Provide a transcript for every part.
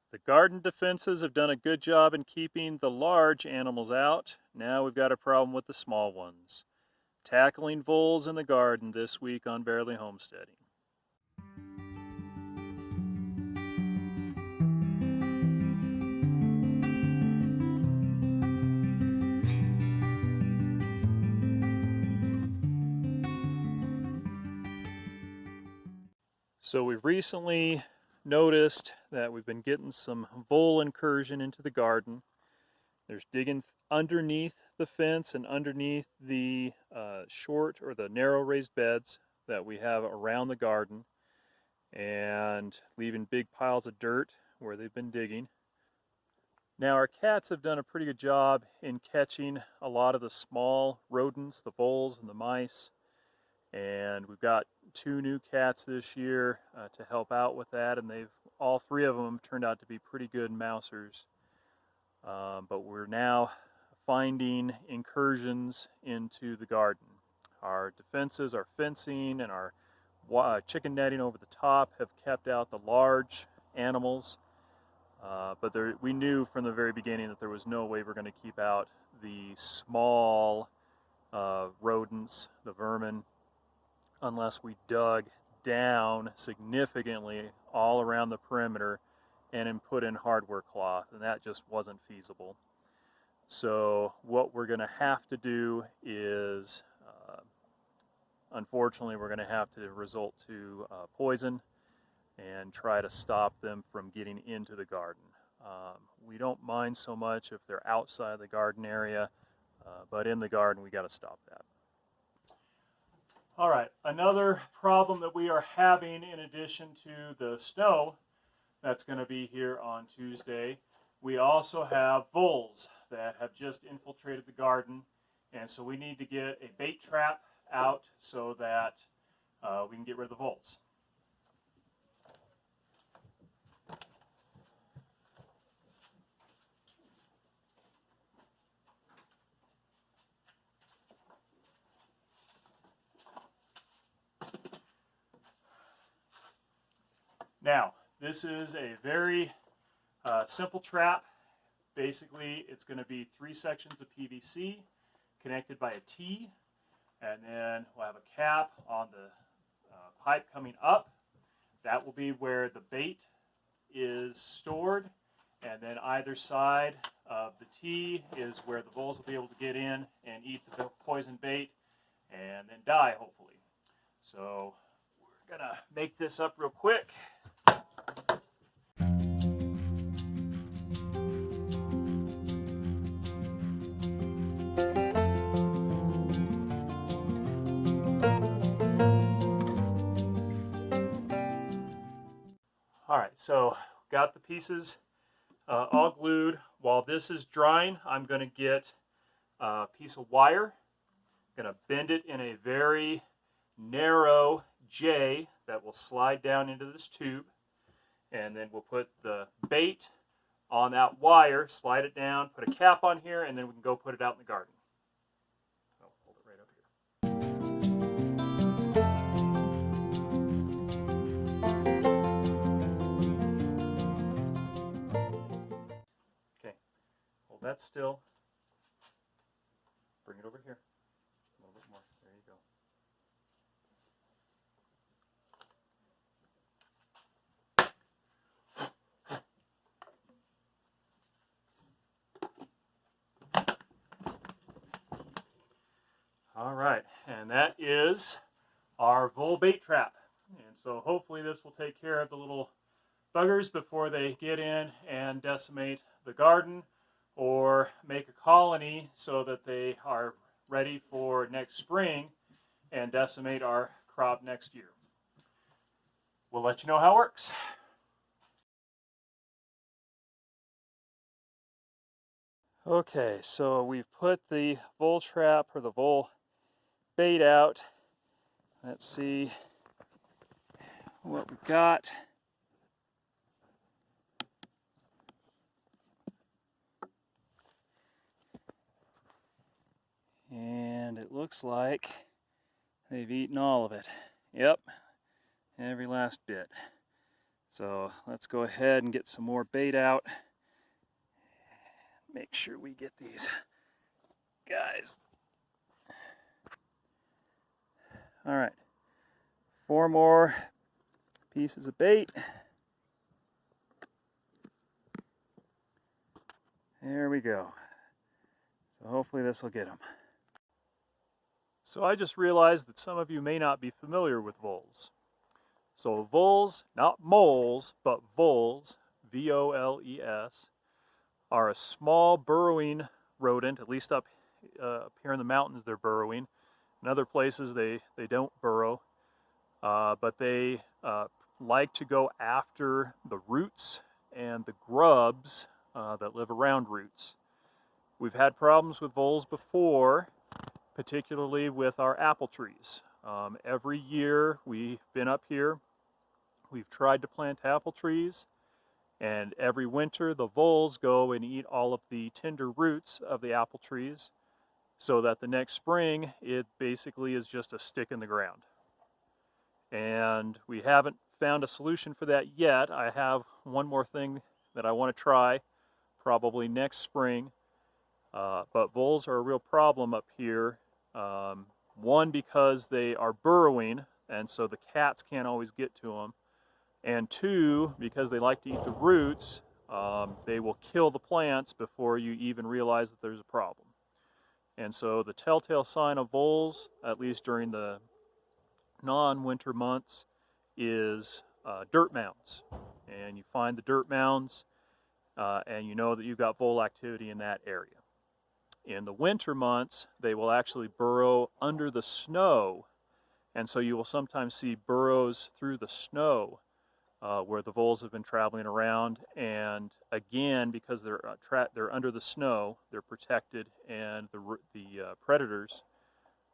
The garden defenses have done a good job in keeping the large animals out. Now we've got a problem with the small ones. Tackling voles in the garden this week on Barely Homesteading. So we've recently noticed that we've been getting some vole incursion into the garden. There's digging underneath the fence and underneath the short or the narrow raised beds that we have around the garden, and leaving big piles of dirt where they've been digging. Now our cats have done a pretty good job in catching a lot of the small rodents, the voles and the mice, and we've got 2 new cats this year to help out with that, and all 3 of them turned out to be pretty good mousers. But we're now finding incursions into the garden. Our defenses, our fencing, and our chicken netting over the top have kept out the large animals, but we knew from the very beginning that there was no way we're going to keep out the small rodents, the vermin, unless we dug down significantly all around the perimeter and then put in hardware cloth, and that just wasn't feasible. So what we're going to have to do is, unfortunately, we're going to have to resort to poison and try to stop them from getting into the garden. We don't mind so much if they're outside the garden area, but in the garden we got to stop that. All right, another problem that we are having, in addition to the snow that's going to be here on Tuesday, we also have voles that have just infiltrated the garden, and so we need to get a bait trap out so that we can get rid of the voles. Now, this is a very simple trap. Basically, it's going to be 3 sections of PVC connected by a T, and then we'll have a cap on the pipe coming up. That will be where the bait is stored, and then either side of the T is where the voles will be able to get in and eat the poison bait and then die, hopefully. So we're going to make this up real quick. All right, so got the pieces all glued. While this is drying, I'm going to get a piece of wire. I'm going to bend it in a very narrow J that will slide down into this tube, and then we'll put the bait on that wire, slide it down, put a cap on here, and then we can go put it out in the garden. I'll hold it right up here. Okay, hold that still. Bring it over here. A little bit more. There you go. All right, and that is our vole bait trap. And so hopefully this will take care of the little buggers before they get in and decimate the garden or make a colony so that they are ready for next spring and decimate our crop next year. We'll let you know how it works. Okay, so we've put the vole trap or the vole bait out. Let's see what we've got. And it looks like they've eaten all of it. Yep, every last bit. So let's go ahead and get some more bait out. Make sure we get these guys. All right, 4 more pieces of bait. There we go. So hopefully this will get them. So I just realized that some of you may not be familiar with voles. So voles, not moles, but voles, V-O-L-E-S, are a small burrowing rodent, at least up here in the mountains they're burrowing. In other places they don't burrow, but they like to go after the roots and the grubs that live around roots. We've had problems with voles before, particularly with our apple trees. Every year we've been up here, we've tried to plant apple trees, and every winter the voles go and eat all of the tender roots of the apple trees, so that the next spring it basically is just a stick in the ground. And we haven't found a solution for that yet. I have one more thing that I want to try, probably next spring. But voles are a real problem up here. One, because they are burrowing, and so the cats can't always get to them. And two, because they like to eat the roots, they will kill the plants before you even realize that there's a problem. And so the telltale sign of voles, at least during the non-winter months, is dirt mounds. And you find the dirt mounds, and you know that you've got vole activity in that area. In the winter months, they will actually burrow under the snow, and so you will sometimes see burrows through the snow where the voles have been traveling around. And again, because they're under the snow, they're protected, and the predators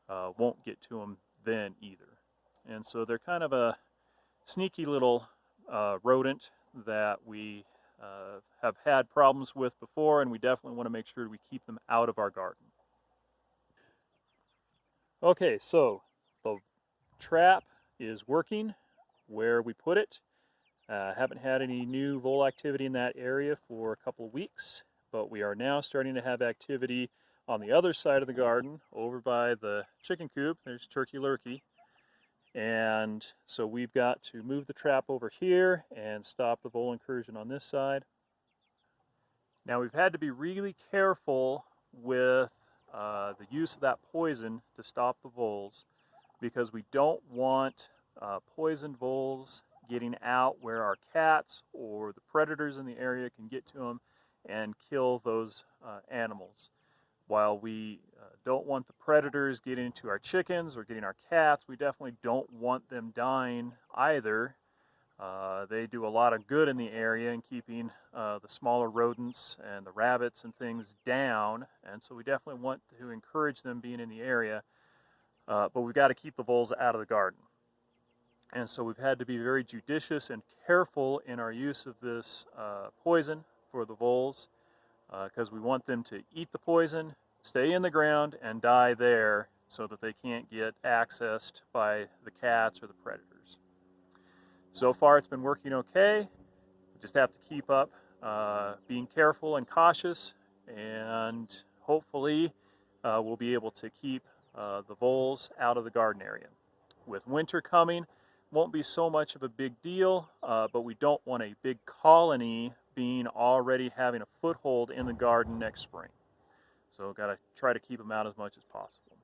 won't get to them then either. And so they're kind of a sneaky little rodent that we have had problems with before, and we definitely want to make sure we keep them out of our garden. Okay, so the trap is working where we put it. Haven't had any new vole activity in that area for a couple of weeks, but we are now starting to have activity on the other side of the garden over by the chicken coop. There's Turkey Lurkey. And so we've got to move the trap over here and stop the vole incursion on this side. Now we've had to be really careful with the use of that poison to stop the voles, because we don't want poisoned voles getting out where our cats or the predators in the area can get to them and kill those animals. While we don't want the predators getting into our chickens or getting our cats, we definitely don't want them dying either. They do a lot of good in the area in keeping the smaller rodents and the rabbits and things down, and so we definitely want to encourage them being in the area, but we've got to keep the voles out of the garden. And so we've had to be very judicious and careful in our use of this poison for the voles, because we want them to eat the poison, stay in the ground, and die there so that they can't get accessed by the cats or the predators. So far it's been working okay. We just have to keep up being careful and cautious, and hopefully we'll be able to keep the voles out of the garden area. With winter coming, won't be so much of a big deal, but we don't want a big colony being already having a foothold in the garden next spring. So we've got to try to keep them out as much as possible.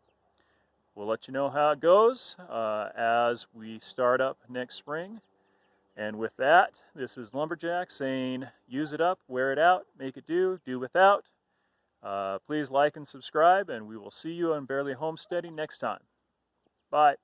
We'll let you know how it goes as we start up next spring. And with that, this is Lumberjack saying, use it up, wear it out, make it do without. Please like and subscribe, and we will see you on Barely Homesteading next time. Bye.